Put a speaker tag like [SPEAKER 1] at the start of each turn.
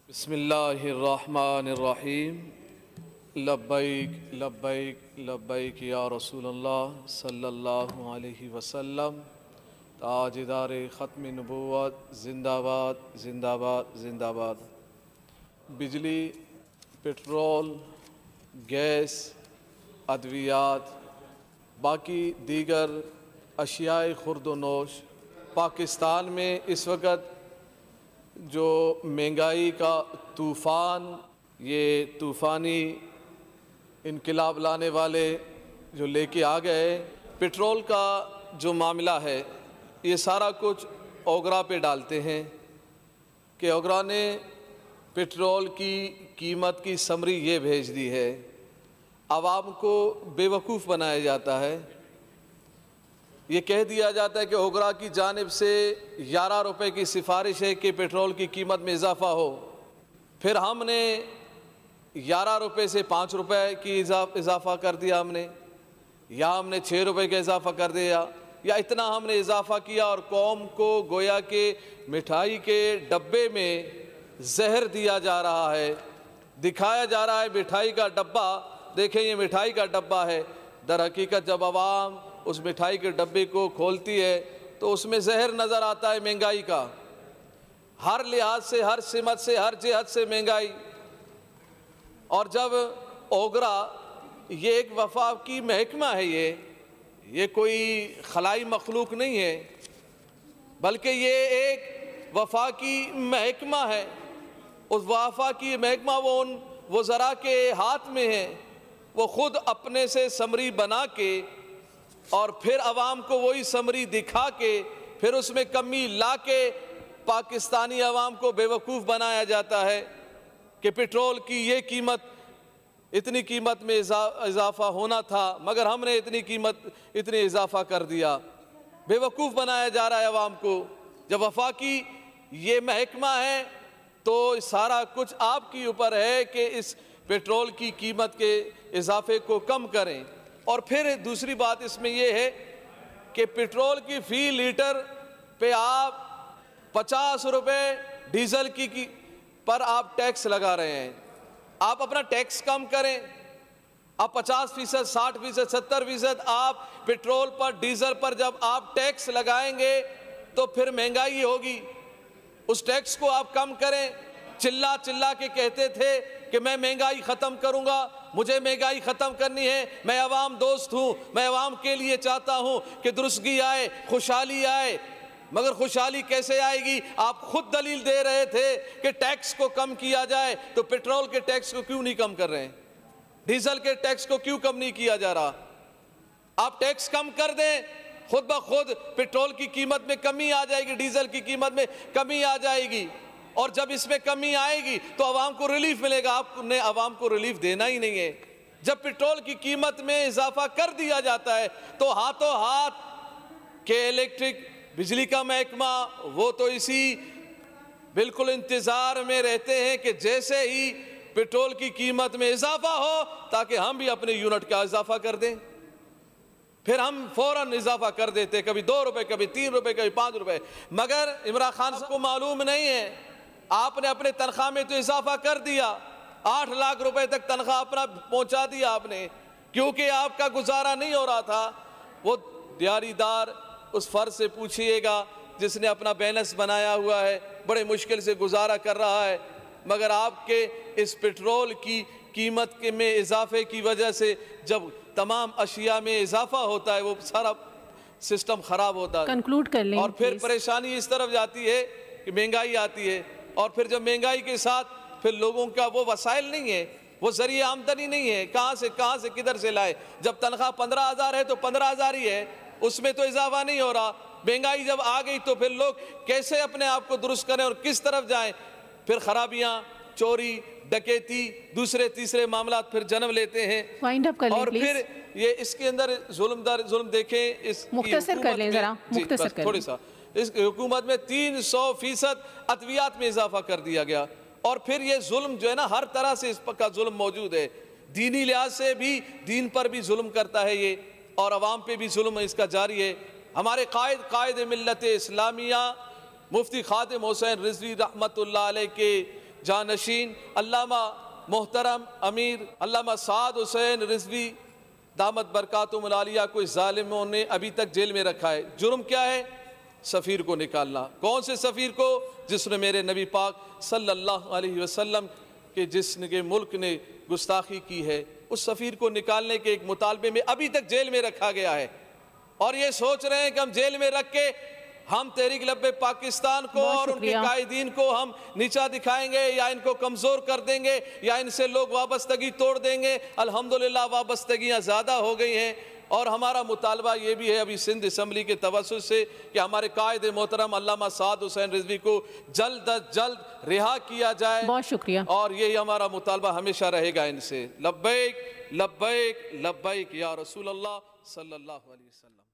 [SPEAKER 1] बिस्मिल्लाहिर्रहमानिर्रहीम। लब्बैक लब्बैक लब्बैक या रसूलल्लाह सल्लल्लाहु अलैहि वसल्लम। ताजदार ख़त्म नबूवत ज़िंदाबाद ज़िंदाबाद ज़िंदाबाद। बिजली, पेट्रोल, गैस, अद्वियात, बाकी दीगर अशियाए खुर्द नोश पाकिस्तान में इस वक्त जो महंगाई का तूफ़ान, ये तूफ़ानी इनकलाब लाने वाले जो लेके आ गए, पेट्रोल का जो मामला है ये सारा कुछ ओगरा पे डालते हैं कि ओगरा ने पेट्रोल की कीमत की समरी ये भेज दी है। आवाम को बेवकूफ़ बनाया जाता है। ये कह दिया जाता है कि ओगरा की जानिब से 11 रुपये की सिफारिश है कि पेट्रोल की कीमत में इजाफ़ा हो। फिर हमने 11 रुपये से 5 रुपये की इजाफ़ा कर दिया हमने, या हमने 6 रुपये का इजाफ़ा कर दिया, या इतना हमने इजाफ़ा किया और कौम को गोया के मिठाई के डब्बे में जहर दिया जा रहा है। दिखाया जा रहा है मिठाई का डब्बा, देखें ये मिठाई का डब्बा है। दर हकीकत जब आवाम उस मिठाई के डब्बे को खोलती है तो उसमें जहर नज़र आता है महंगाई का। हर लिहाज से, हर सिमत से, हर जिहत से महंगाई। और जब ओगरा, ये एक वफाकी महकमा है, ये कोई खलाई मखलूक नहीं है, बल्कि ये एक वफाकी महकमा है। उस वफाकी महकमा वो उन वज़रा के हाथ में है। वो ख़ुद अपने से समरी बना के और फिर आवाम को वही समरी दिखा के फिर उसमें कमी ला के पाकिस्तानी आवाम को बेवकूफ़ बनाया जाता है कि पेट्रोल की ये कीमत, इतनी कीमत में इजाफ़ा होना था मगर हमने इतनी इजाफ़ा कर दिया। बेवकूफ़ बनाया जा रहा है आवाम को। जब वफाकी ये महकमा है तो सारा कुछ आपके ऊपर है कि इस पेट्रोल की कीमत के इजाफे को कम करें। और फिर दूसरी बात इसमें यह है कि पेट्रोल की फ़ी लीटर पे आप 50 रुपये डीज़ल की पर आप टैक्स लगा रहे हैं। आप अपना टैक्स कम करें। आप 50%, 60%, 70% आप पेट्रोल पर, डीज़ल पर जब आप टैक्स लगाएंगे तो फिर महंगाई होगी। उस टैक्स को आप कम करें। चिल्ला चिल्ला के कहते थे कि मैं महंगाई ख़त्म करूंगा, मुझे महंगाई ख़त्म करनी है, मैं अवाम दोस्त हूँ, मैं अवाम के लिए चाहता हूँ कि दुरुस्तगी आए, खुशहाली आए। मगर खुशहाली कैसे आएगी? आप खुद दलील दे रहे थे कि टैक्स को कम किया जाए, तो पेट्रोल के टैक्स को क्यों नहीं कम कर रहे हैं? डीजल के टैक्स को क्यों कम नहीं किया जा रहा? आप टैक्स कम कर दें, खुद ब खुद पेट्रोल की कीमत में कमी आ जाएगी, डीजल की कीमत में कमी आ जाएगी। और जब इसमें कमी आएगी तो आवाम को रिलीफ मिलेगा। आपने आवाम को रिलीफ देना ही नहीं है। जब पेट्रोल की कीमत में इजाफा कर दिया जाता है तो हाथों हाथ के इलेक्ट्रिक बिजली का महकमा वो तो इसी बिल्कुल इंतज़ार में रहते हैं कि जैसे ही पेट्रोल की कीमत में इजाफा हो ताकि हम भी अपने यूनिट का इजाफा कर दें। फिर हम फौरन इजाफा कर देते, कभी 2 रुपये, कभी 3 रुपये, कभी 5 रुपये। मगर इमरान खान को मालूम नहीं है, आपने अपने तनख्वाह में तो इजाफा कर दिया, 8 लाख रुपए तक तनख्वाह अपना पहुंचा दिया आपने, क्योंकि आपका गुजारा नहीं हो रहा था। वो दिहाड़ीदार उस फर्ज से पूछिएगा जिसने अपना बैलेंस बनाया हुआ है, बड़े मुश्किल से गुजारा कर रहा है। मगर आपके इस पेट्रोल की कीमत के में इजाफे की वजह से जब तमाम अशिया में इजाफा होता है वो सारा सिस्टम ख़राब होता है।
[SPEAKER 2] कंक्लूड कर लें।
[SPEAKER 1] और फिर परेशानी इस तरफ जाती है कि महंगाई आती है, और फिर जब महंगाई के साथ फिर लोगों का वो वसाइल नहीं है, वो जरिए आमदनी नहीं है, कहाँ से किधर से लाए। जब तनख्वाह 15,000 है तो 15,000 ही है, उसमें तो इजाफा नहीं हो रहा। महंगाई जब आ गई तो फिर लोग कैसे अपने आप को दुरुस्त करें और किस तरफ जाएं? फिर खराबियाँ, चोरी, डकैती, दूसरे तीसरे मामला फिर जन्म लेते हैं।
[SPEAKER 2] वाइंड अप कर लें
[SPEAKER 1] और
[SPEAKER 2] प्लीज।
[SPEAKER 1] फिर ये इसके अंदर जुल्म देखें, इस
[SPEAKER 2] मुख्तसर कर लें जरा, मुख्तसर कर
[SPEAKER 1] थोड़ी सा। इस हुकूमत में 300% अद्वियात में इजाफा कर दिया गया। और फिर ये जुल्म जो है ना, हर तरह से इसका जुल्म मौजूद है। दीनी लिहाज से भी, दीन पर भी जुल्म करता है ये, और अवाम पे भी जुल्म इसका जारी है। हमारे कायद मिल्लत इस्लामिया मुफ्ती खातिम हुसैन रिजवी रहमतुल्लाह अलैह के जानशीन अल्लामा मोहतरम अमीर अल्लामा साद हुसैन रिजवी दामत बरकातुहुल आलिया को इस जालिमों ने अभी तक जेल में रखा है। जुर्म क्या है? सफ़ीर को निकालना। कौन से सफ़ीर को? जिसने मेरे नबी पाक सल्लल्लाहु अलैहि वसल्लम के जिसके मुल्क ने गुस्ताखी की है, उस सफ़ीर को निकालने के एक मुतालबे में अभी तक जेल में रखा गया है। और ये सोच रहे हैं कि हम जेल में रख के हम तहरीक लब्बे पाकिस्तान को और उनके कायदीन को हम नीचा दिखाएंगे या इनको कमज़ोर कर देंगे या इनसे लोग वाबस्तगी तोड़ देंगे। अल्हम्दुलिल्लाह वाबस्तगियाँ ज़्यादा हो गई हैं और हमारा मुतालबा ये भी है अभी सिंध असम्बली के तवस्सुस से कि हमारे कायद मोहतरम अल्लामा साद हुसैन रिजवी को जल्द अज जल्द रिहा किया जाए।
[SPEAKER 2] बहुत शुक्रिया।
[SPEAKER 1] और यही हमारा मुतालबा हमेशा रहेगा इनसे। लब्बैक लब्बैक लब्बैक या रसूल अल्लाह सल्लल्लाहु अलैहि वसल्लम।